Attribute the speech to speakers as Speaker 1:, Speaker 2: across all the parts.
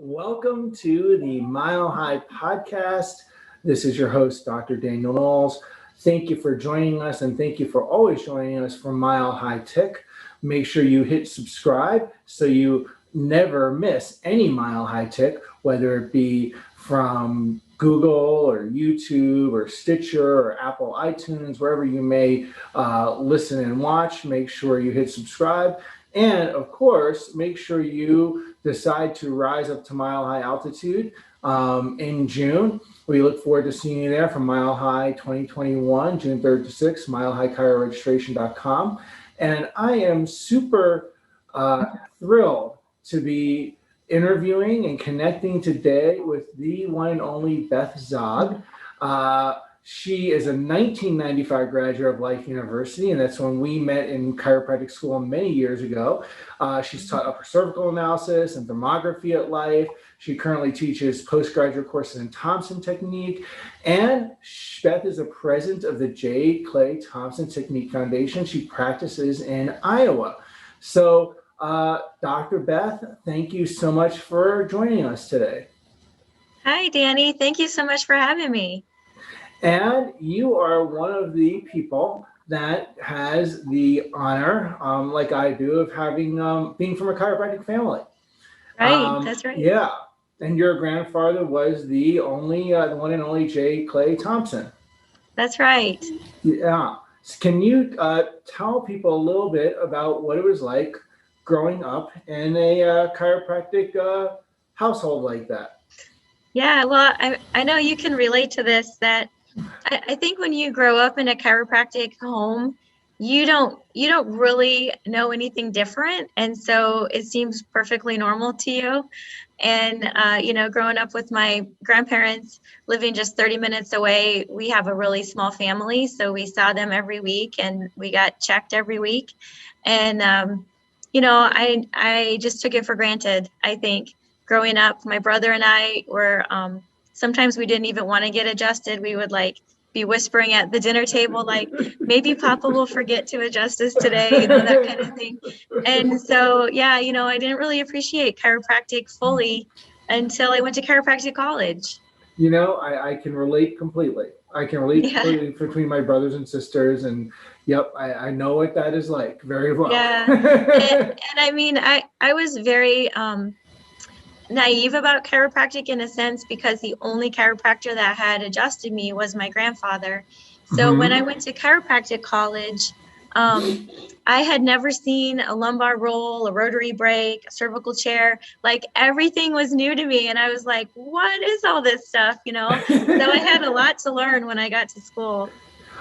Speaker 1: Welcome to the Mile High Podcast. This is your host, Dr. Daniel Knowles. Thank you for joining us, and thank you for always joining us for Mile High Tick. Make sure you hit subscribe so you never miss any Mile High Tick, whether it be from Google or YouTube or Stitcher or Apple iTunes, wherever you may listen and watch. Make sure you hit subscribe. And of course, make sure you decide to rise up to mile high altitude in June. We look forward to seeing you there from Mile High 2021, June 3rd to 6th, milehighchiroregistration.com. And I am super thrilled to be interviewing and connecting today with the one and only Beth Zogg. She is a 1995 graduate of Life University, and that's when we met in chiropractic school many years ago. She's taught upper cervical analysis and thermography at Life. She currently teaches postgraduate courses in Thompson Technique, and Beth is the president of the Jay Clay Thompson Technique Foundation. She practices in Iowa. So, Dr. Beth, thank you so much for joining us today.
Speaker 2: Hi, Danny. Thank you so much for having me.
Speaker 1: And you are one of the people that has the honor, like I do, of having being from a chiropractic family.
Speaker 2: Right, that's right.
Speaker 1: Yeah, and your grandfather was the one and only Jay Clay Thompson.
Speaker 2: That's right.
Speaker 1: Yeah. Can you tell people a little bit about what it was like growing up in a chiropractic household like that?
Speaker 2: Yeah, well, I know you can relate to this, that I think when you grow up in a chiropractic home, you don't really know anything different, and so it seems perfectly normal to you. And growing up with my grandparents living just 30 minutes away, we have a really small family, so we saw them every week and we got checked every week. And I just took it for granted. I think growing up, my brother and I were sometimes we didn't even want to get adjusted. We would be whispering at the dinner table, like, maybe Papa will forget to adjust us today, that kind of thing. And so, yeah, I didn't really appreciate chiropractic fully until I went to chiropractic college.
Speaker 1: I can relate completely. Completely between my brothers and sisters, and yep, I know what that is like very well.
Speaker 2: Yeah, and I mean, I was very naive about chiropractic in a sense, because the only chiropractor that had adjusted me was my grandfather. So when I went to chiropractic college, I had never seen a lumbar roll, a rotary brake, a cervical chair. Like, everything was new to me, and I was like, what is all this stuff, So I had a lot to learn when I got to school.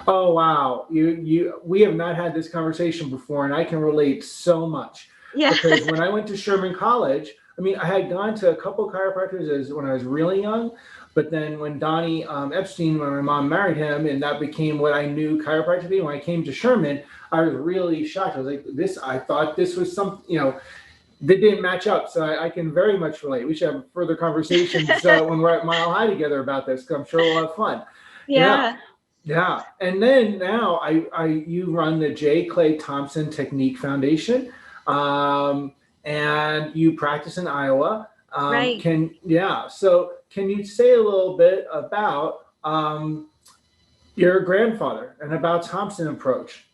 Speaker 1: Oh, wow. We have not had this conversation before, and I can relate so much.
Speaker 2: Yeah.
Speaker 1: Because when I went to Sherman College, I had gone to a couple of chiropractors when I was really young, but then when Donnie Epstein, when my mom married him, and that became what I knew chiropractic to be, when I came to Sherman, I was really shocked. I was like, I thought this was that didn't match up. So I can very much relate. We should have further conversations when we're at Mile High together about this, because I'm sure we'll have fun.
Speaker 2: Yeah.
Speaker 1: Yeah. And then now you run the Jay Clay Thompson Technique Foundation. And you practice in Iowa.
Speaker 2: Right.
Speaker 1: So can you say a little bit about your grandfather and about Thompson approach?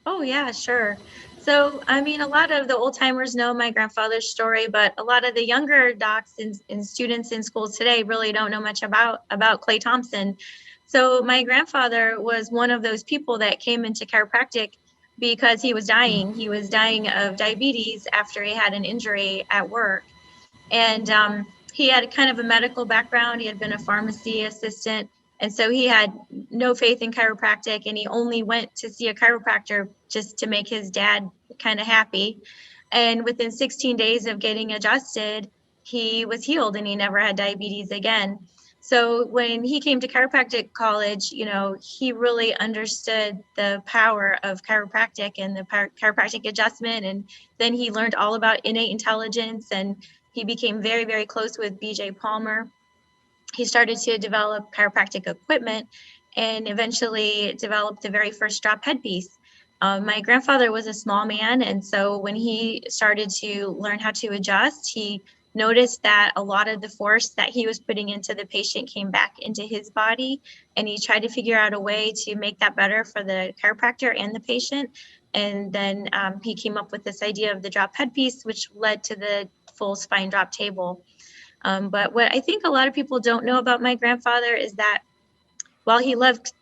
Speaker 2: Oh, yeah, sure. So, a lot of the old timers know my grandfather's story, but a lot of the younger docs and students in schools today really don't know much about Clay Thompson. So my grandfather was one of those people that came into chiropractic because he was dying. He was dying of diabetes after he had an injury at work. And he had kind of a medical background. He had been a pharmacy assistant. And so he had no faith in chiropractic, and he only went to see a chiropractor just to make his dad kind of happy. And within 16 days of getting adjusted, he was healed and he never had diabetes again. So when he came to chiropractic college, he really understood the power of chiropractic and the chiropractic adjustment. And then he learned all about innate intelligence, and he became very, very close with BJ Palmer. He started to develop chiropractic equipment and eventually developed the very first drop headpiece. My grandfather was a small man, and so when he started to learn how to adjust, he noticed that a lot of the force that he was putting into the patient came back into his body, and he tried to figure out a way to make that better for the chiropractor and the patient. And then he came up with this idea of the drop headpiece, which led to the full spine drop table. But what I think a lot of people don't know about my grandfather is that while he loved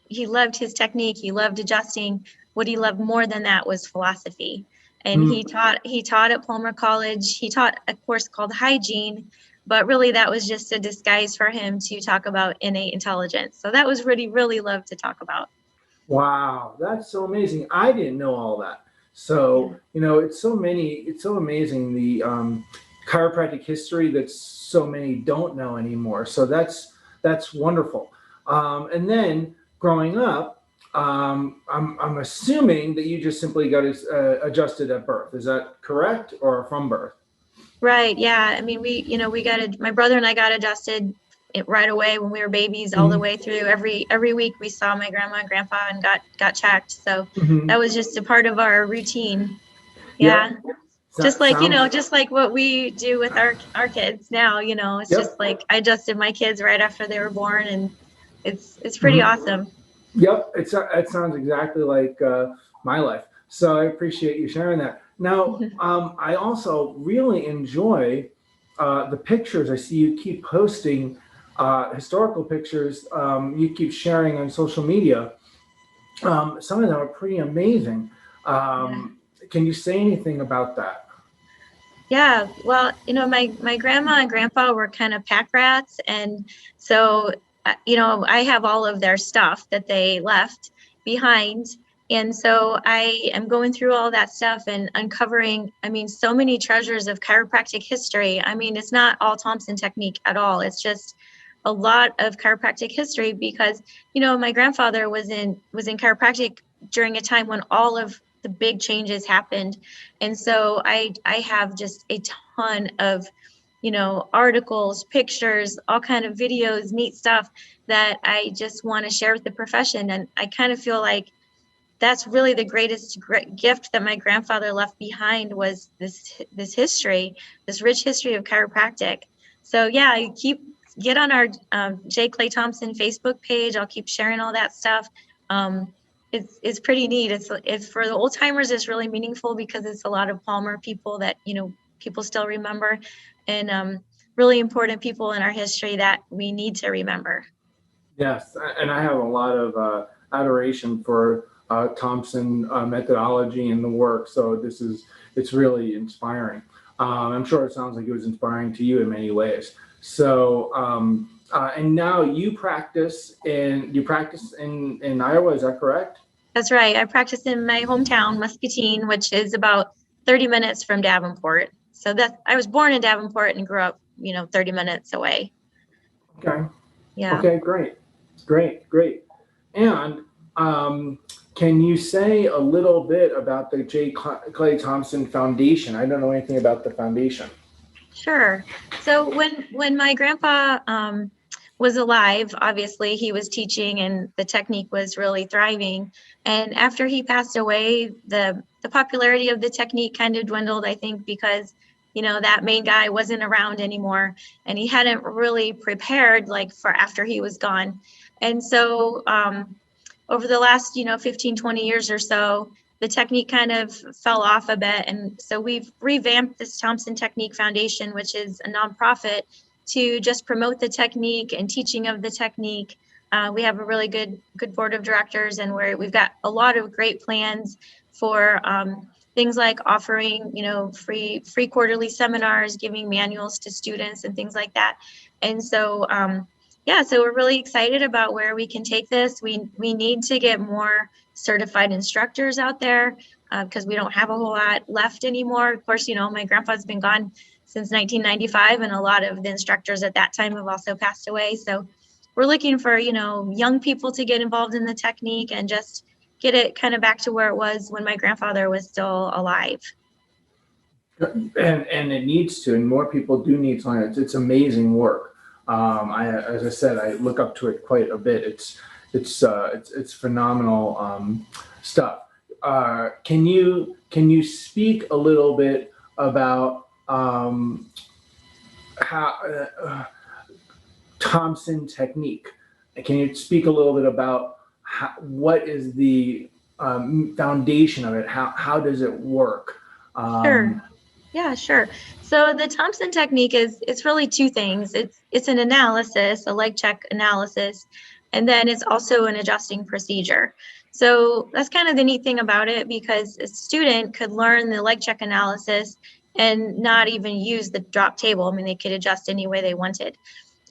Speaker 2: his technique, he loved adjusting, what he loved more than that was philosophy. And he taught at Palmer College. He taught a course called hygiene, but really that was just a disguise for him to talk about innate intelligence. So that was really loved to talk about.
Speaker 1: Wow, that's so amazing. I didn't know all that. So, it's so amazing, the chiropractic history that so many don't know anymore. So that's wonderful. And then growing up, I'm assuming that you just simply got adjusted at birth. Is that correct, or from birth?
Speaker 2: Right. Yeah. I mean, my brother and I got adjusted right away when we were babies, all the way through. Every week we saw my grandma and grandpa and got checked. So that was just a part of our routine. Yeah.
Speaker 1: Yep.
Speaker 2: Just like, just like what we do with our kids now, it's just like I adjusted my kids right after they were born, and it's pretty awesome.
Speaker 1: Yep. It sounds exactly like my life. So I appreciate you sharing that. Now, I also really enjoy the pictures. I see you keep posting historical pictures. You keep sharing on social media. Some of them are pretty amazing. Can you say anything about that?
Speaker 2: Yeah, well, my grandma and grandpa were kind of pack rats. And so, I have all of their stuff that they left behind. And so I am going through all that stuff and uncovering, so many treasures of chiropractic history. It's not all Thompson Technique at all. It's just a lot of chiropractic history because, my grandfather was in chiropractic during a time when all of the big changes happened. And so I have just a ton of, articles, pictures, all kind of videos, neat stuff that I just want to share with the profession. And I kind of feel like that's really the greatest gift that my grandfather left behind was this history, this rich history of chiropractic. So yeah, get on our Jay Clay Thompson Facebook page. I'll keep sharing all that stuff. It's pretty neat. It's for the old timers. It's really meaningful because it's a lot of Palmer people that people still remember, and really important people in our history that we need to remember.
Speaker 1: Yes, and I have a lot of adoration for Thompson methodology and the work. So it's really inspiring. I'm sure it sounds like it was inspiring to you in many ways. So, and now you practice in Iowa, is that correct?
Speaker 2: That's right. I practice in my hometown, Muscatine, which is about 30 minutes from Davenport. So I was born in Davenport and grew up, 30 minutes away.
Speaker 1: Okay.
Speaker 2: Yeah.
Speaker 1: Okay, great. And can you say a little bit about the Jay Clay Thompson Foundation? I don't know anything about the foundation.
Speaker 2: Sure. So when my grandpa was alive, obviously he was teaching and the technique was really thriving. And after he passed away, the popularity of the technique kind of dwindled, I think, because that main guy wasn't around anymore and he hadn't really prepared like for after he was gone. And so over the last 15, 20 years or so, the technique kind of fell off a bit. And so we've revamped this Thompson Technique Foundation, which is a nonprofit, to just promote the technique and teaching of the technique. We have a really good board of directors, and we've got a lot of great plans for things like offering, free quarterly seminars, giving manuals to students and things like that. And so, so we're really excited about where we can take this. We need to get more certified instructors out there because we don't have a whole lot left anymore. Of course, my grandpa's been gone since 1995, and a lot of the instructors at that time have also passed away. So we're looking for, young people to get involved in the technique and just get it kind of back to where it was when my grandfather was still alive.
Speaker 1: And it needs to, and more people do need to learn it. It's amazing work. As I said, I look up to it quite a bit. It's phenomenal stuff. Can you speak a little bit about Thompson Technique. Can you speak a little bit about what is the foundation of it? How does it work?
Speaker 2: Sure. Yeah, sure. So the Thompson technique it's really two things. It's an analysis, a leg check analysis, and then it's also an adjusting procedure. So that's kind of the neat thing about it, because a student could learn the leg check analysis and not even use the drop table. I mean, they could adjust any way they wanted.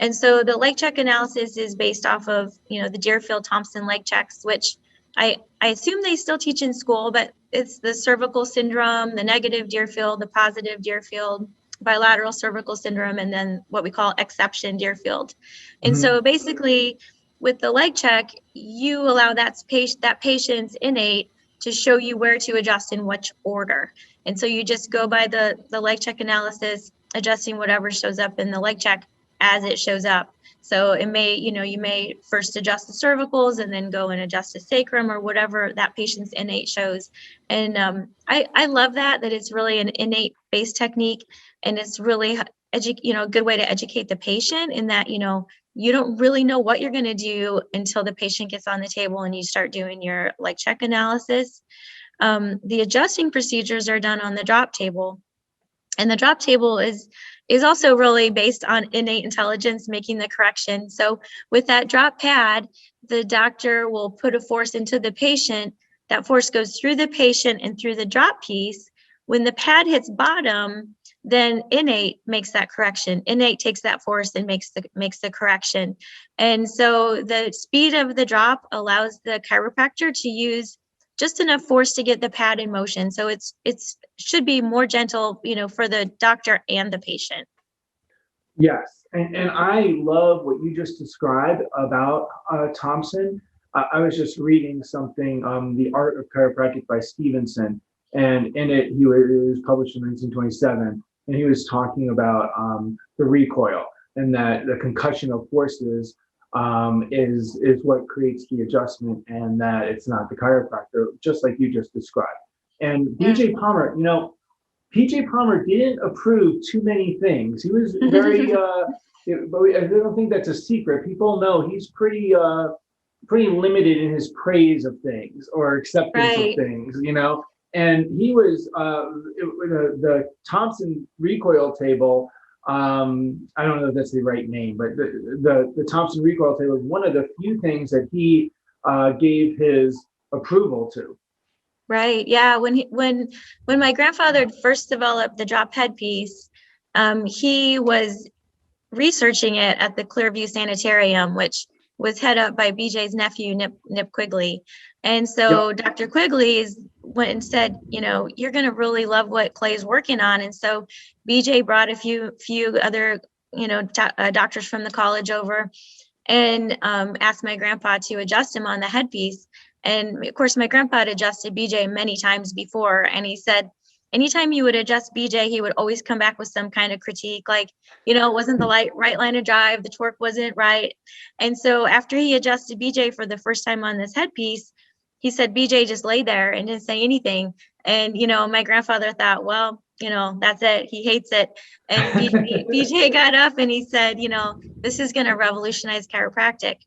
Speaker 2: And so the leg check analysis is based off of, the Deerfield Thompson leg checks, which I assume they still teach in school, but it's the cervical syndrome, the negative Deerfield, the positive Deerfield, bilateral cervical syndrome, and then what we call exception Deerfield. And so basically with the leg check, you allow that patient's innate to show you where to adjust in which order. And so you just go by the leg check analysis, adjusting whatever shows up in the leg check as it shows up. So it may, you may first adjust the cervicals and then go and adjust the sacrum or whatever that patient's innate shows. And I love that it's really an innate based technique, and it's really a good way to educate the patient in that, you don't really know what you're going to do until the patient gets on the table and you start doing your leg check analysis. The adjusting procedures are done on the drop table. And the drop table is also really based on innate intelligence, making the correction. So with that drop pad, the doctor will put a force into the patient. That force goes through the patient and through the drop piece. When the pad hits bottom, then innate makes that correction. Innate takes that force and makes the correction. And so the speed of the drop allows the chiropractor to use just enough force to get the pad in motion. So it's should be more gentle, for the doctor and the patient.
Speaker 1: Yes, and I love what you just described about Thompson. I was just reading something, The Art of Chiropractic by Stevenson, and in it, it was published in 1927, and he was talking about the recoil, and that the concussion of forces is what creates the adjustment, and that it's not the chiropractor, just like you just described. And BJ Palmer, PJ Palmer didn't approve too many things. He was very, but I don't think that's a secret. People know he's pretty limited in his praise of things or acceptance of things, And he was the Thompson recoil table. I don't know if that's the right name, but the Thompson recoil table is one of the few things that he gave his approval to.
Speaker 2: Right. Yeah. When my grandfather first developed the drop headpiece, he was researching it at the Clearview Sanitarium, which was head up by BJ's nephew, Nip Quigley. And so Dr. Quigley went and said, you're going to really love what Clay's working on. And so BJ brought a few other, doctors from the college over and asked my grandpa to adjust him on the headpiece. And of course, my grandpa had adjusted BJ many times before. And he said, anytime you would adjust BJ, he would always come back with some kind of critique, like, it wasn't the right line of drive, the torque wasn't right. And so after he adjusted BJ for the first time on this headpiece, he said BJ just lay there and didn't say anything. And, my grandfather thought, well, that's it. He hates it. And BJ got up and he said, this is going to revolutionize chiropractic.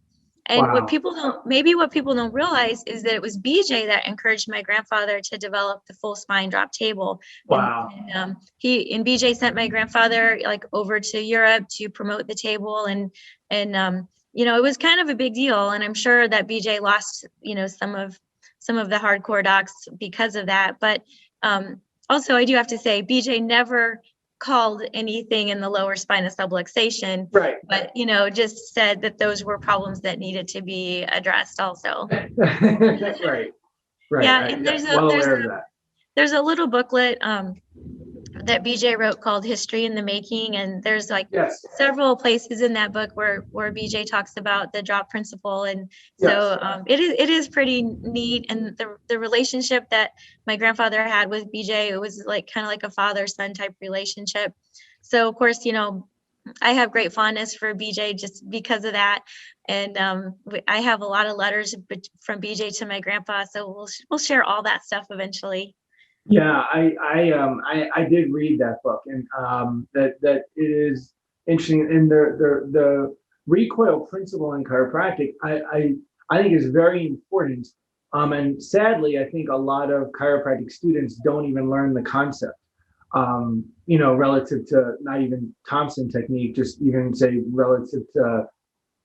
Speaker 2: And what people don't realize is that it was BJ that encouraged my grandfather to develop the full spine drop table.
Speaker 1: Wow.
Speaker 2: And BJ sent my grandfather over to Europe to promote the table, and it was kind of a big deal. And I'm sure that BJ lost some of the hardcore docs because of that. But also I do have to say BJ never called anything in the lower spine a subluxation,
Speaker 1: right?
Speaker 2: But just said that those were problems that needed to be addressed also.
Speaker 1: right.
Speaker 2: Yeah, and there's a little booklet that BJ wrote called History in the Making, and there's several places in that book where BJ talks about the drop principle, and so it is pretty neat. And the relationship that my grandfather had with BJ, it was kind of like a father-son type relationship. So of course, I have great fondness for BJ just because of that, and I have a lot of letters from BJ to my grandpa, so we'll share all that stuff eventually.
Speaker 1: Yeah, I did read that book, and that it is interesting. And the recoil principle in chiropractic, I think is very important. And sadly, I think a lot of chiropractic students don't even learn the concept. Relative to not even Thompson technique, just even say relative to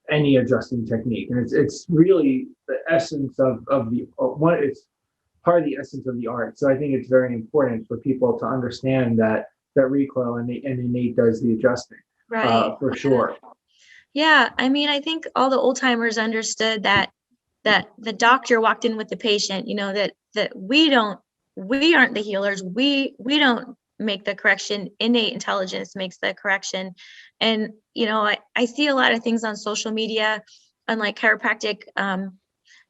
Speaker 1: any adjusting technique. And it's really the essence of the one. It's part of the essence of the art. So I think it's very important for people to understand that recoil and innate does the adjusting,
Speaker 2: Right.
Speaker 1: for sure.
Speaker 2: Yeah. I mean, I think all the old timers understood that the doctor walked in with the patient, that we aren't the healers. We don't make the correction. Innate intelligence makes the correction. And, I see a lot of things on social media, on like chiropractic,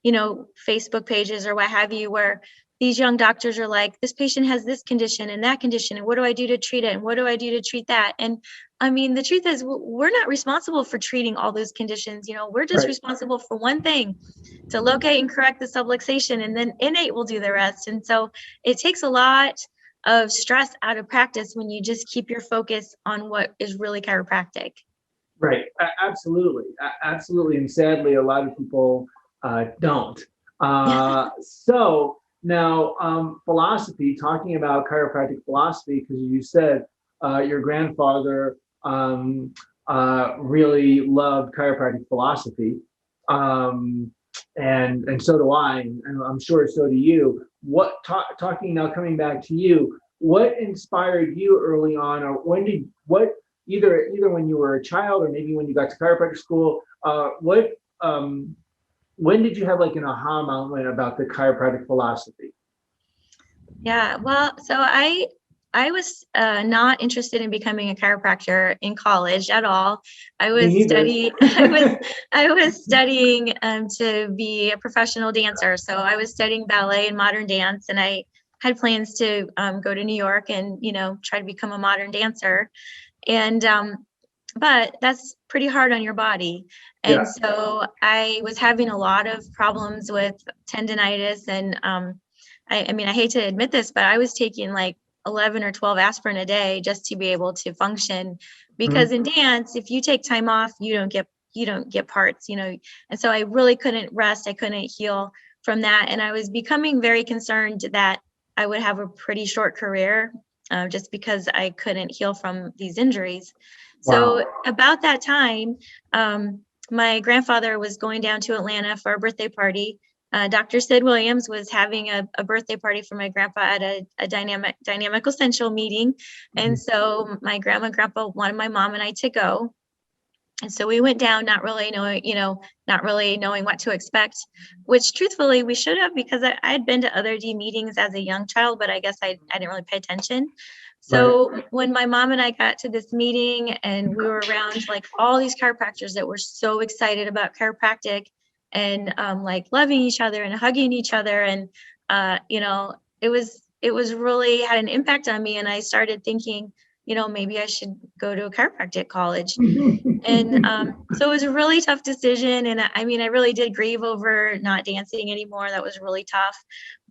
Speaker 2: Facebook pages or what have you, where these young doctors are like, this patient has this condition and that condition, and what do I do to treat it? And what do I do to treat that? And I mean, the truth is, we're not responsible for treating all those conditions. We're just
Speaker 1: Right.
Speaker 2: responsible for one thing, to locate and correct the subluxation, and then innate will do the rest. And so it takes a lot of stress out of practice when you just keep your focus on what is really chiropractic.
Speaker 1: Right. Absolutely. Absolutely. And sadly, a lot of people don't. So now, philosophy, talking about chiropractic philosophy, because you said your grandfather really loved chiropractic philosophy. And so do I, and I'm sure so do you. Talking now, coming back to you, what inspired you early on, or either when you were a child or maybe when you got to chiropractic school, when did you have like an aha moment about the chiropractic philosophy?
Speaker 2: Yeah, well, so I was not interested in becoming a chiropractor in college at all. I was studying. I was studying to be a professional dancer. So I was studying ballet and modern dance, and I had plans to go to New York and try to become a modern dancer. And but that's pretty hard on your body. And
Speaker 1: Yeah.
Speaker 2: so I was having a lot of problems with tendonitis, and I mean, I hate to admit this, but I was taking like 11 or 12 aspirin a day just to be able to function, because in dance, if you take time off, you don't get parts, and so I really couldn't rest. I couldn't heal from that. And I was becoming very concerned that I would have a pretty short career, just because I couldn't heal from these injuries.
Speaker 1: Wow.
Speaker 2: So about that time, my grandfather was going down to Atlanta for a birthday party. Dr. Sid Williams was having a birthday party for my grandpa at a dynamic essential meeting. And so my grandma and grandpa wanted my mom and I to go. And so we went down, not really knowing what to expect, which truthfully we should have, because I had been to other D meetings as a young child, but I guess I didn't really pay attention. So when my mom and I got to this meeting and we were around like all these chiropractors that were so excited about chiropractic, and like loving each other and hugging each other, and it was really had an impact on me. And I started thinking, maybe I should go to a chiropractic college. And so it was a really tough decision. And I mean, I really did grieve over not dancing anymore. That was really tough.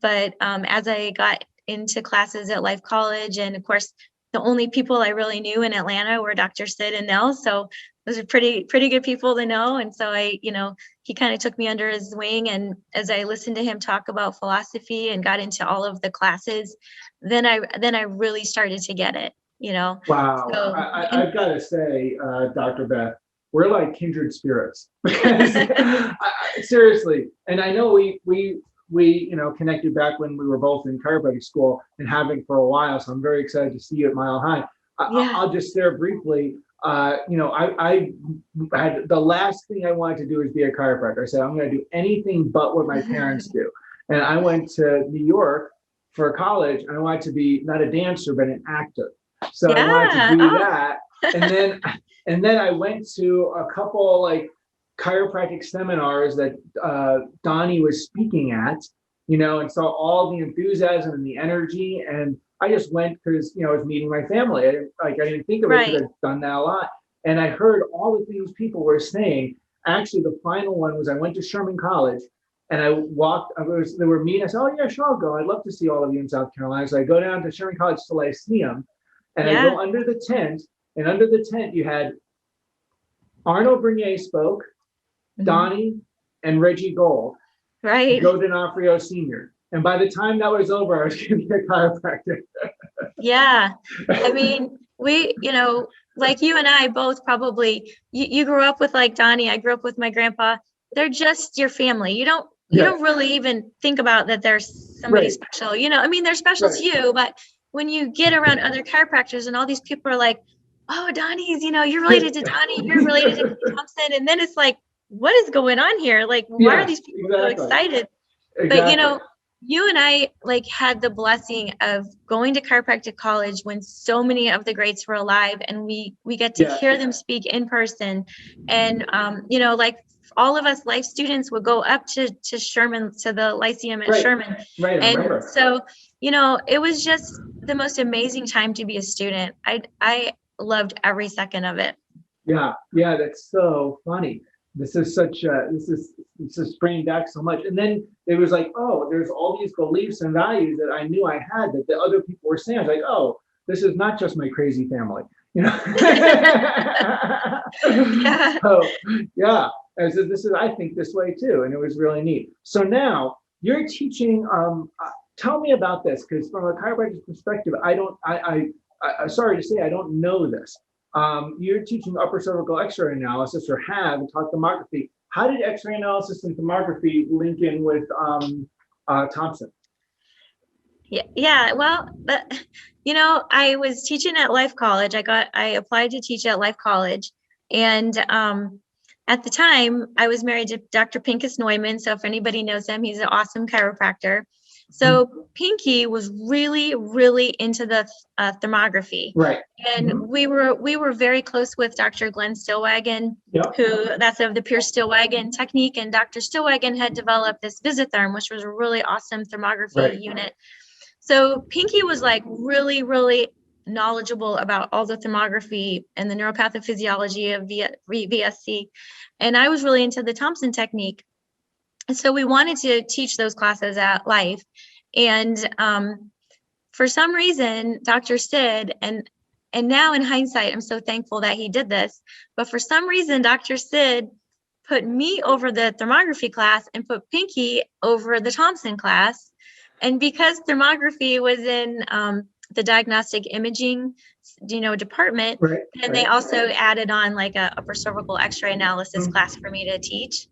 Speaker 2: But as I got into classes at Life College, and of course, the only people I really knew in Atlanta were Dr. Sid and Nell. So those are pretty good people to know. And so he kind of took me under his wing. And as I listened to him talk about philosophy and got into all of the classes, then I really started to get it.
Speaker 1: Wow.
Speaker 2: So,
Speaker 1: I've got to say, Dr. Beth, we're like kindred spirits. Because, seriously, and I know we connected back when we were both in chiropractic school and having for a while. So I'm very excited to see you at Mile High. I'll just share briefly. I had the last thing I wanted to do is be a chiropractor. I said, I'm going to do anything but what my parents do. And I went to New York for college, and I wanted to be not a dancer, but an actor. So I wanted to do that. And then I went to a couple like chiropractic seminars that Donnie was speaking at, and saw all the enthusiasm and the energy. And I just went because, I was meeting my family. I didn't think of it because I've done that a lot. And I heard all the things people were saying. Actually, the final one was I went to Sherman College and I walked, they were meeting. I said, oh yeah, sure, I'll go. I'd love to see all of you in South Carolina. So I go down to Sherman College to Lyceum, and I go under the tent. And under the tent, you had Arnold Bernier spoke, Donnie and Reggie Gold,
Speaker 2: Right.
Speaker 1: Joe D'Onofrio Sr. And by the time that was over, I was going to be a chiropractor.
Speaker 2: Yeah. I mean, we, like you and I both probably, you grew up with like Donnie, I grew up with my grandpa. They're just your family. You don't really even think about that there's somebody special, I mean, they're special to you, but when you get around other chiropractors and all these people are like, oh, Donnie's, you're related to Donnie, you're related to Thompson. And then it's like, what is going on here? Like, why are these people so excited?
Speaker 1: Exactly.
Speaker 2: But, you and I like had the blessing of going to chiropractic college when so many of the greats were alive, and we get to hear them speak in person. And, like all of us life students would go up to Sherman, to the Lyceum at Sherman.
Speaker 1: Right.
Speaker 2: And so, it was just the most amazing time to be a student. I loved every second of it.
Speaker 1: Yeah, that's so funny. This is bringing back so much. And then it was like, oh, there's all these beliefs and values that I knew I had that the other people were saying. I was like, oh, this is not just my crazy family, So yeah, I said, this is, I think this way too, and it was really neat. So now you're teaching. Tell me about this, because from a chiropractic perspective, I'm sorry to say I don't know this. You're teaching upper cervical X-ray analysis, or have taught thermography. How did X-ray analysis and thermography link in with Thompson?
Speaker 2: Yeah. Well, I was teaching at Life College. I applied to teach at Life College, and at the time I was married to Dr. Pincus Neumann. So if anybody knows him, he's an awesome chiropractor. So Pinky was really, really into the thermography,
Speaker 1: right?
Speaker 2: And we were very close with Dr. Glenn Stillwagon, who that's of the Pure Stillwagon technique, and Dr. Stillwagon had developed this Visitherm, which was a really awesome thermography unit. So Pinky was like really, really knowledgeable about all the thermography and the neuropathophysiology of VSC, and I was really into the Thompson technique. And so we wanted to teach those classes at Life. And for some reason, Dr. Sid, and now in hindsight, I'm so thankful that he did this, but for some reason, Dr. Sid put me over the thermography class and put Pinky over the Thompson class. And because thermography was in the diagnostic imaging, department, and they also added on like a upper cervical X-ray analysis class for me to teach.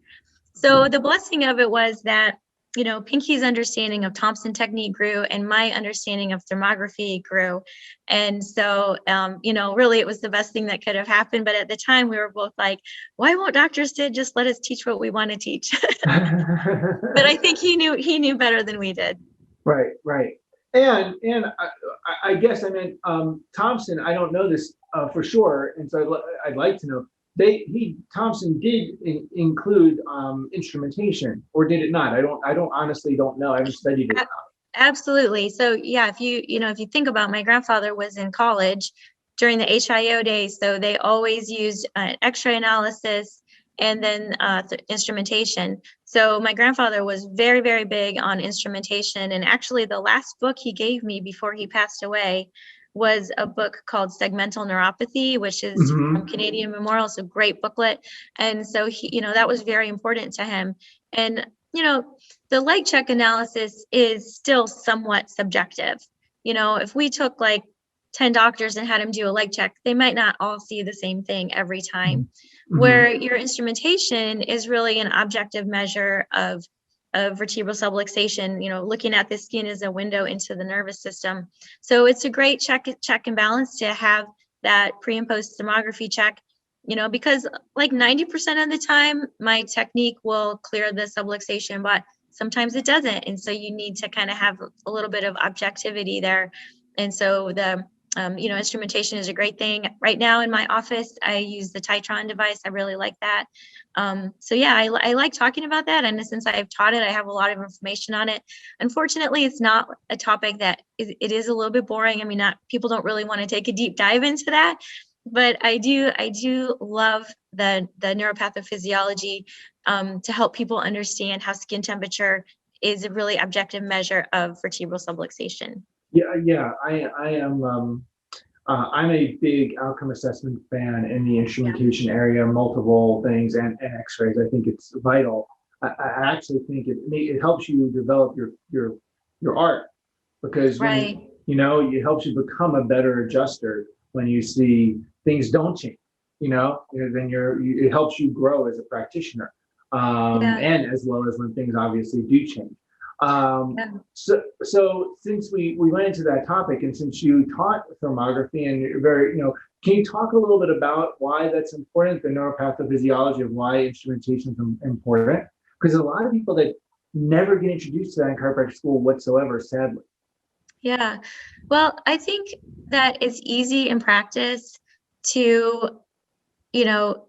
Speaker 2: So the blessing of it was that, Pinky's understanding of Thompson technique grew and my understanding of thermography grew. And so, really it was the best thing that could have happened. But at the time we were both like, why won't Dr. Sid just let us teach what we want to teach? But I think he knew better than we did.
Speaker 1: Right. And I guess I meant Thompson, I don't know this for sure. And so I'd like to know. Thompson did include instrumentation, or did it not? I don't honestly don't know. I haven't studied it.
Speaker 2: Absolutely. So yeah, if you think about, my grandfather was in college during the HIO days, so they always used X-ray analysis and then instrumentation. So my grandfather was very, very big on instrumentation, and actually the last book he gave me before he passed away was a book called Segmental Neuropathy, which is from Canadian Memorial. It's a great booklet. And so he, that was very important to him. And, the leg check analysis is still somewhat subjective. If we took like 10 doctors and had them do a leg check, they might not all see the same thing every time. Where your instrumentation is really an objective measure of vertebral subluxation, looking at the skin as a window into the nervous system. So it's a great check and balance to have that pre and post thermography check, because like 90% of the time my technique will clear the subluxation, but sometimes it doesn't. And so you need to kind of have a little bit of objectivity there. And so the instrumentation is a great thing. Right now in my office, I use the Titron device. I really like that. So yeah, I like talking about that. And since I've taught it, I have a lot of information on it. Unfortunately, it's not a topic that it is a little bit boring. I mean, people don't really want to take a deep dive into that, but I do love the neuropathophysiology to help people understand how skin temperature is a really objective measure of vertebral subluxation.
Speaker 1: Yeah, I am. I'm a big outcome assessment fan in the instrumentation area, multiple things, and X-rays. I think it's vital. I actually think it helps you develop your art, because
Speaker 2: Right.
Speaker 1: it helps you become a better adjuster when you see things don't change. Then it helps you grow as a practitioner,
Speaker 2: Yeah.
Speaker 1: and as well as when things obviously do change.
Speaker 2: Yeah.
Speaker 1: So since we went into that topic, and since you taught thermography, and you're very, can you talk a little bit about why that's important, the neuropathophysiology of why instrumentation is important? Because a lot of people that never get introduced to that in chiropractic school whatsoever, sadly.
Speaker 2: Yeah. Well, I think that it's easy in practice to,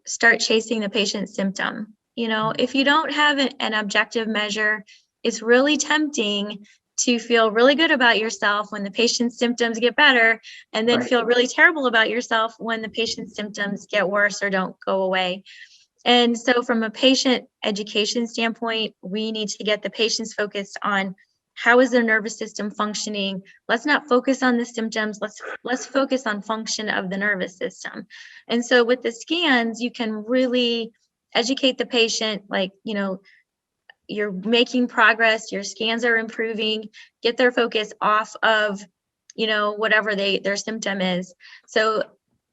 Speaker 2: start chasing the patient's symptom. If you don't have an objective measure, it's really tempting to feel really good about yourself when the patient's symptoms get better, and then
Speaker 1: Right.
Speaker 2: feel really terrible about yourself when the patient's symptoms get worse or don't go away. And so from a patient education standpoint, we need to get the patients focused on how is their nervous system functioning. Let's not focus on the symptoms. Let's focus on function of the nervous system. And so with the scans, you can really educate the patient, like, you're making progress, your scans are improving, get their focus off of, whatever their symptom is. So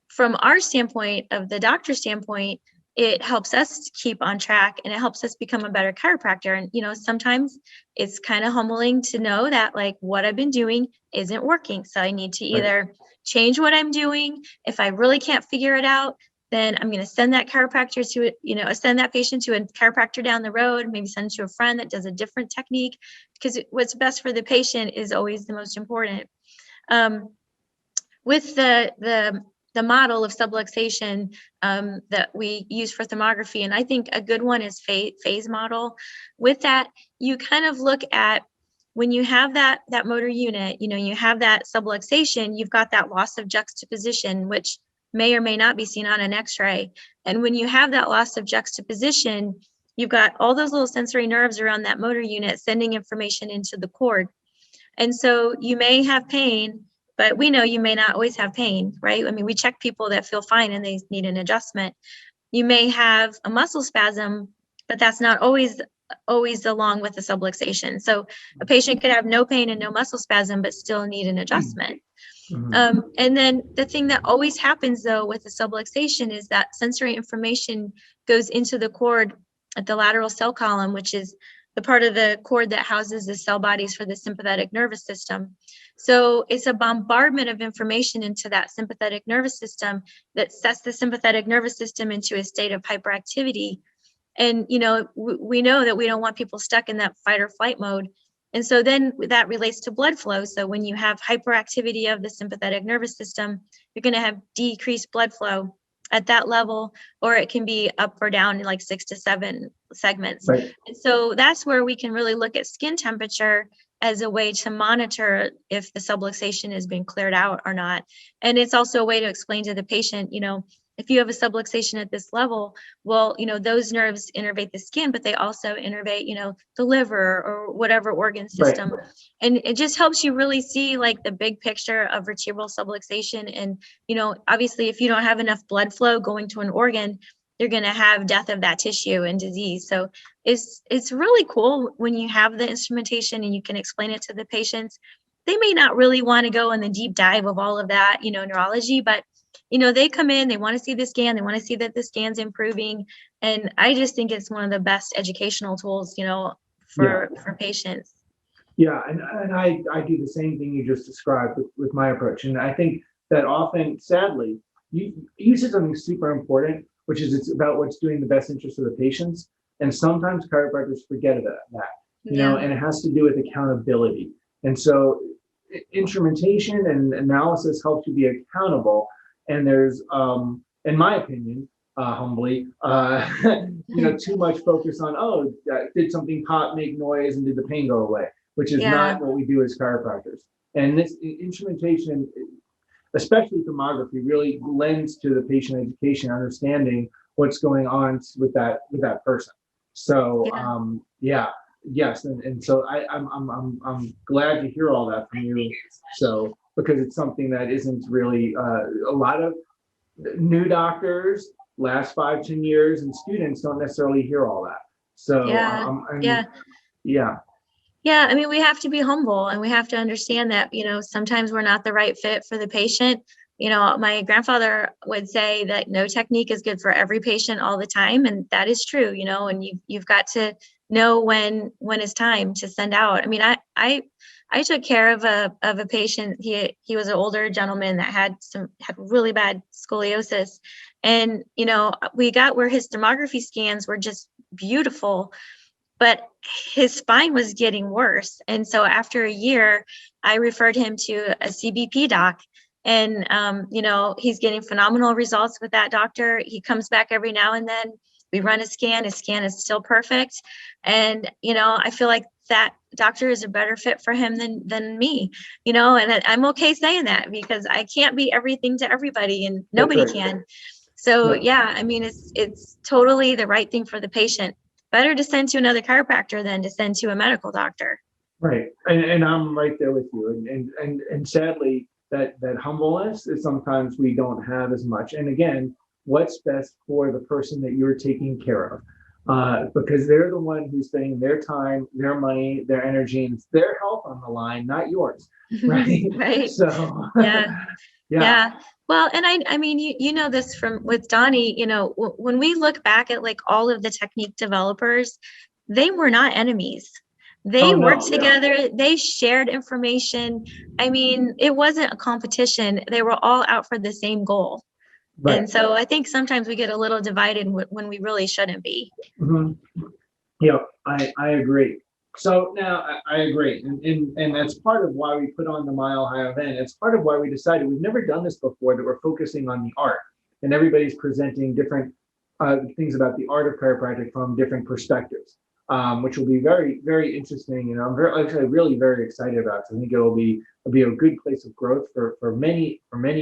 Speaker 2: from our standpoint, of the doctor standpoint, it helps us keep on track, and it helps us become a better chiropractor. And sometimes it's kind of humbling to know that, like, what I've been doing isn't working, so I need to either change what I'm doing. If I really can't figure it out, then I'm going to send that chiropractor send that patient to a chiropractor down the road, maybe send to a friend that does a different technique, because what's best for the patient is always the most important. With the model of subluxation that we use for thermography, and I think a good one is phase model. With that, you kind of look at, when you have that motor unit, you have that subluxation, you've got that loss of juxtaposition, which may or may not be seen on an X-ray. And when you have that loss of juxtaposition, you've got all those little sensory nerves around that motor unit sending information into the cord. And so you may have pain, but we know you may not always have pain, right? I mean, we check people that feel fine and they need an adjustment. You may have a muscle spasm, but that's not always along with the subluxation. So a patient could have no pain and no muscle spasm, but still need an adjustment.
Speaker 1: Mm-hmm.
Speaker 2: And then the thing that always happens, though, with the subluxation is that sensory information goes into the cord at the lateral cell column, which is the part of the cord that houses the cell bodies for the sympathetic nervous system. So it's a bombardment of information into that sympathetic nervous system that sets the sympathetic nervous system into a state of hyperactivity. And, we know that we don't want people stuck in that fight or flight mode. And so then that relates to blood flow. So when you have hyperactivity of the sympathetic nervous system, you're going to have decreased blood flow at that level, or it can be up or down in like 6 to 7 segments.
Speaker 1: Right.
Speaker 2: And so that's where we can really look at skin temperature as a way to monitor if the subluxation has been cleared out or not. And it's also a way to explain to the patient, if you have a subluxation at this level, well, those nerves innervate the skin, but they also innervate, the liver or whatever organ system. Right. And it just helps you really see like the big picture of vertebral subluxation. And, obviously if you don't have enough blood flow going to an organ, you're going to have death of that tissue and disease. So it's really cool when you have the instrumentation and you can explain it to the patients. They may not really want to go in the deep dive of all of that, neurology, but they come in, they want to see the scan, they want to see that the scan's improving. And I just think it's one of the best educational tools, for patients.
Speaker 1: Yeah, and I do the same thing you just described with my approach. And I think that often, sadly, you said something super important, which is it's about what's doing the best interest of the patients. And sometimes chiropractors forget about that, and it has to do with accountability. And so instrumentation and analysis helps you be accountable. And there's, in my opinion, humbly, too much focus on, did something pop, make noise, and did the pain go away, which is not what we do as chiropractors. And this instrumentation, especially thermography, really lends to the patient education, understanding what's going on with that person. So, yes, and so I'm glad to hear all that from you. So because it's something that isn't really a lot of new doctors, last 5-10 years, and students don't necessarily hear all that. So
Speaker 2: Yeah. Yeah.
Speaker 1: yeah.
Speaker 2: Yeah, I mean, we have to be humble and we have to understand that, sometimes we're not the right fit for the patient. My grandfather would say that no technique is good for every patient all the time, and that is true, and you've got to know when it's time to send out. I mean, I took care of a patient. He was an older gentleman that had really bad scoliosis, and we got where his thermography scans were just beautiful, but his spine was getting worse. And so after a year, I referred him to a CBP doc. And, he's getting phenomenal results with that doctor. He comes back every now and then. We run a scan. His scan is still perfect. And, I feel like that doctor is a better fit for him than me, and I'm okay saying that because I can't be everything to everybody and nobody can. So, yeah, I mean, it's totally the right thing for the patient. Better to send to another chiropractor than to send to a medical doctor.
Speaker 1: Right. And I'm right there with you. And sadly, that humbleness is sometimes we don't have as much. And again, what's best for the person that you're taking care of? Because they're the one who's spending their time, their money, their energy, and it's their health on the line, not yours. Right.
Speaker 2: Right.
Speaker 1: So
Speaker 2: yeah. Yeah. Well, and I mean, you know this from with Donnie, when we look back at like all of the technique developers, they were not enemies. They worked together. They shared information. I mean, it wasn't a competition. They were all out for the same goal. Right. And so I think sometimes we get a little divided when we really shouldn't be.
Speaker 1: Mm-hmm. Yeah, I agree. So now I agree. And that's part of why we put on the Mile High event. It's part of why we decided we've never done this before, that we're focusing on the art, and everybody's presenting different things about the art of chiropractic from different perspectives, which will be very, very interesting. I'm actually really very excited about it. I think it'll be a good place of growth for many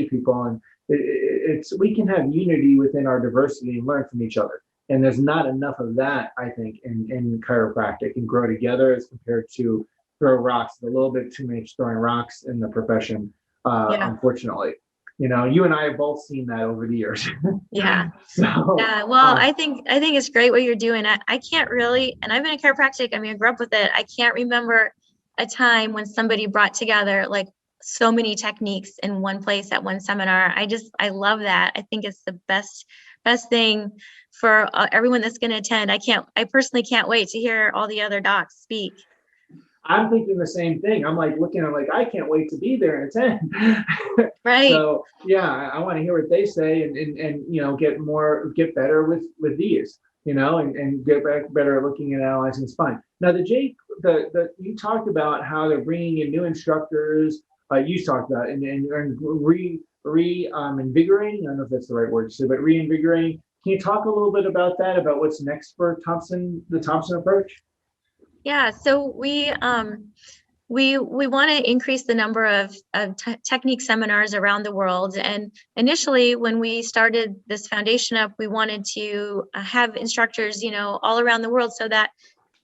Speaker 1: people. And it's we can have unity within our diversity and learn from each other. And there's not enough of that, I think, in chiropractic, and grow together as compared to throw rocks. A little bit too much throwing rocks in the profession, unfortunately. You and I have both seen that over the years.
Speaker 2: Yeah.
Speaker 1: So,
Speaker 2: yeah. Well, I think it's great what you're doing. I can't really, and I've been in chiropractic. I mean, I grew up with it. I can't remember a time when somebody brought together like so many techniques in one place at one seminar. I love that. I think it's the best thing for everyone that's going to attend. I personally can't wait to hear all the other docs speak.
Speaker 1: I'm thinking the same thing. I'm like looking, I'm like, I can't wait to be there and attend.
Speaker 2: Right.
Speaker 1: So yeah, I want to hear what they say and get better with these, and get better at looking at analyzing spine. Now you talked about how they're bringing in new instructors. You talked about and invigorating. I don't know if that's the right word to say, but reinvigorating. Can you talk a little bit about that, about what's next for the Thompson approach?
Speaker 2: Yeah, so we want to increase the number of technique seminars around the world. And initially, when we started this foundation up, we wanted to have instructors, all around the world, so that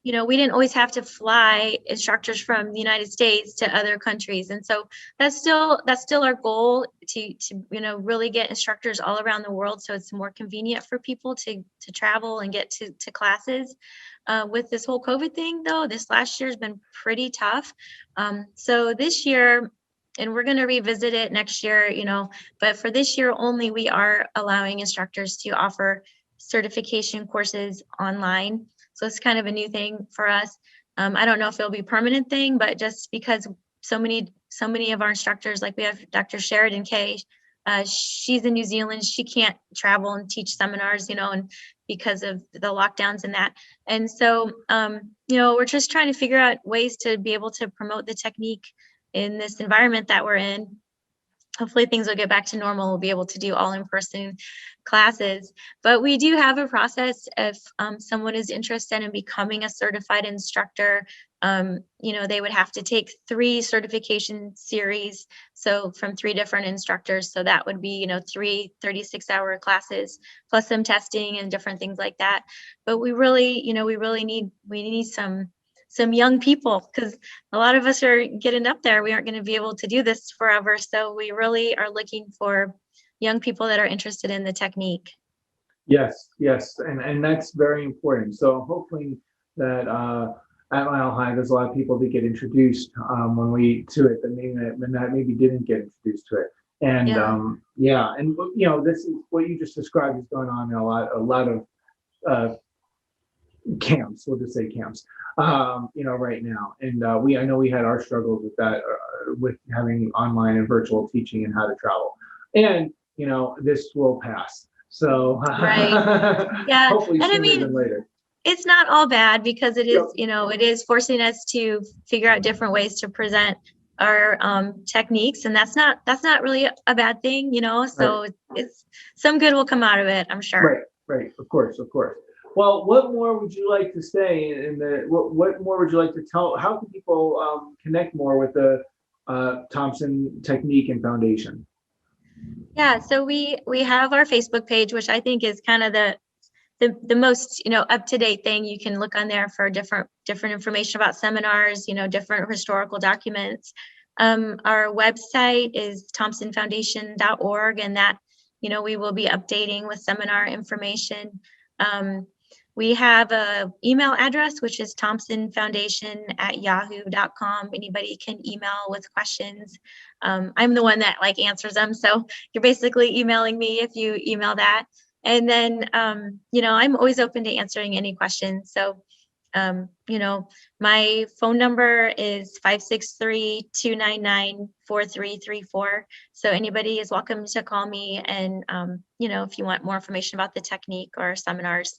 Speaker 2: we didn't always have to fly instructors from the United States to other countries. And so that's still our goal, to really get instructors all around the world, so it's more convenient for people to travel and get to classes. With this whole COVID thing, though, this last year has been pretty tough. So this year, and we're going to revisit it next year, but for this year only, we are allowing instructors to offer certification courses online. So it's kind of a new thing for us. I don't know if it'll be a permanent thing, but just because so many of our instructors, like we have Dr. Sheridan Kay, she's in New Zealand, she can't travel and teach seminars, and because of the lockdowns and that. And so, we're just trying to figure out ways to be able to promote the technique in this environment that we're in. Hopefully things will get back to normal. We'll be able to do all in-person classes. But we do have a process if someone is interested in becoming a certified instructor. They would have to take 3 certification series, so from 3 different instructors. So that would be, 3 36-hour classes, plus some testing and different things like that. But we really need some some young people, because a lot of us are getting up there. We aren't going to be able to do this forever. So we really are looking for young people that are interested in the technique.
Speaker 1: Yes, yes, and that's very important. So hopefully that at Mile High, there's a lot of people that get introduced when we to it that maybe didn't get introduced to it. And
Speaker 2: Yeah.
Speaker 1: yeah, and this is what you just described is going on in a lot of camps. We'll just say camps. Right now, and I know we had our struggles with that, with having online and virtual teaching and how to travel. And this will pass. So
Speaker 2: Right. Yeah.
Speaker 1: hopefully
Speaker 2: And I
Speaker 1: sooner
Speaker 2: mean,
Speaker 1: than later.
Speaker 2: it's not all bad, because it is,
Speaker 1: Yep.
Speaker 2: it is forcing us to figure out different ways to present our techniques, and that's not really a bad thing,
Speaker 1: Right.
Speaker 2: so it's some good will come out of it, I'm sure.
Speaker 1: Right. Of course. Well, what more would you like to say what more would you like to tell? How can people connect more with the Thompson Technique and Foundation?
Speaker 2: Yeah, so we have our Facebook page, which I think is kind of the most up to date thing. You can look on there for different information about seminars, different historical documents. Our website is thompsonfoundation.org, and that we will be updating with seminar information. We have a email address, which is thompsonfoundation@yahoo.com. Anybody can email with questions. I'm the one that answers them, so you're basically emailing me if you email that. And then, I'm always open to answering any questions. So, my phone number is 563-299-4334. So anybody is welcome to call me. And, if you want more information about the technique or seminars,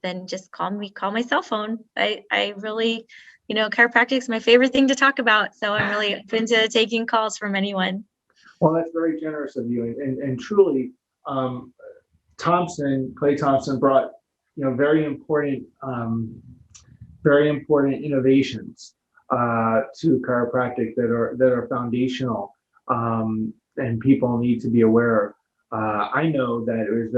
Speaker 2: then just call my cell phone. I really, chiropractic is my favorite thing to talk about. So I'm really open to taking calls from anyone.
Speaker 1: Well, that's very generous of you, and truly, Clay Thompson brought, very important innovations to chiropractic that are foundational, and people need to be aware of. I know that it's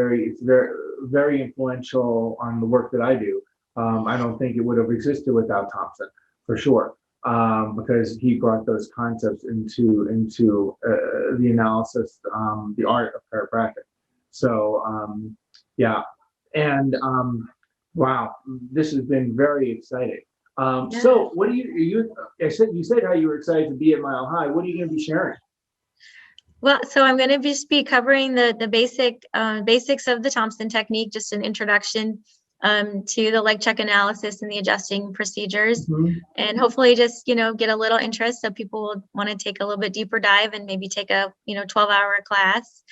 Speaker 1: very influential on the work that I do. I don't think it would have existed without Thompson, for sure, because he brought those concepts into the analysis, the art of chiropractic. So yeah, and wow, this has been very exciting.
Speaker 2: Yeah.
Speaker 1: So what do you you said how you were excited to be at Mile High. What are you going to be sharing?
Speaker 2: Well, so I'm going to just be covering the basics of the Thompson technique, just an introduction to the leg check analysis and the adjusting procedures, and hopefully just get a little interest, so people will want to take a little bit deeper dive and maybe take a 12-hour class.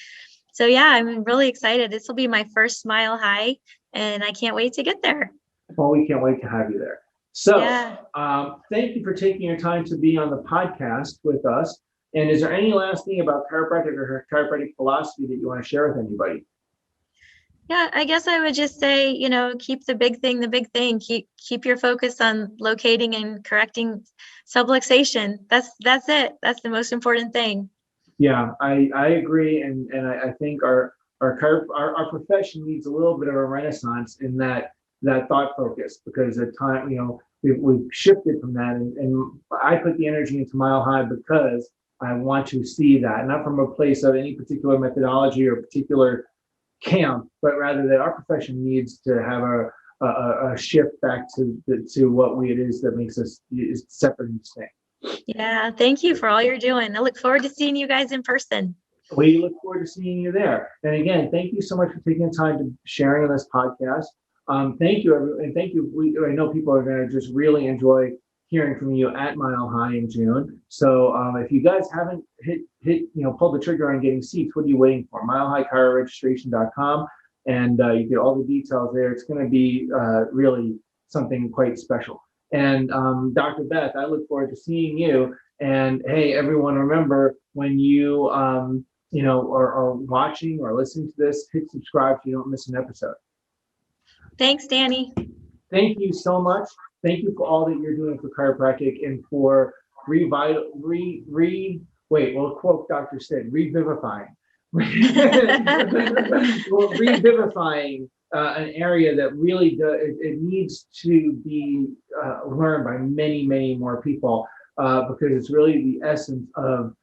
Speaker 2: So yeah, I'm really excited. This will be my first Mile High, and I can't wait to get there.
Speaker 1: Well, we can't wait to have you there. So
Speaker 2: Yeah.
Speaker 1: thank you for taking your time to be on the podcast with us. And is there any last thing about chiropractic or chiropractic philosophy that you want to share with anybody?
Speaker 2: Yeah, I guess I would just say, keep the big thing the big thing. Keep your focus on locating and correcting subluxation. That's it. That's the most important thing.
Speaker 1: Yeah, I agree, and I think our profession needs a little bit of a renaissance in that thought focus, because at time we've shifted from that, and I put the energy into Mile High because I want to see that, not from a place of any particular methodology or particular camp, but rather that our profession needs to have a shift back to what it is that makes us separate and distinct.
Speaker 2: Yeah, thank you for all you're doing. I look forward to seeing you guys in person.
Speaker 1: We look forward to seeing you there. And again, thank you so much for taking the time to sharing on this podcast. Thank you, everyone, and thank you. I know people are going to just really enjoy hearing from you at Mile High in June. So if you guys haven't pulled the trigger on getting seats, what are you waiting for? milehighchiroregistration.com, and you get all the details there. It's going to be really something quite special. And Dr. Beth, I look forward to seeing you. And hey, everyone, remember, when you are watching or listening to this, hit subscribe so you don't miss an episode.
Speaker 2: Thanks, Danny.
Speaker 1: Thank you so much. Thank you for all that you're doing for chiropractic and for quote Dr. Sid, revivifying. Revivifying an area that really it needs to be learned by many, many more people because it's really the essence of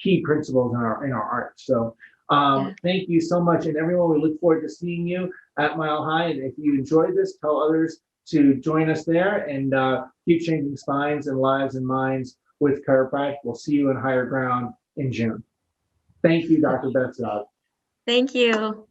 Speaker 1: key principles in our art. So thank you so much, and everyone. We look forward to seeing you at Mile High. And if you enjoyed this, tell others to join us there and keep changing spines and lives and minds with chiropractic. We'll see you in higher ground in June. Thank you, Dr. Beth Zogg.
Speaker 2: Thank you.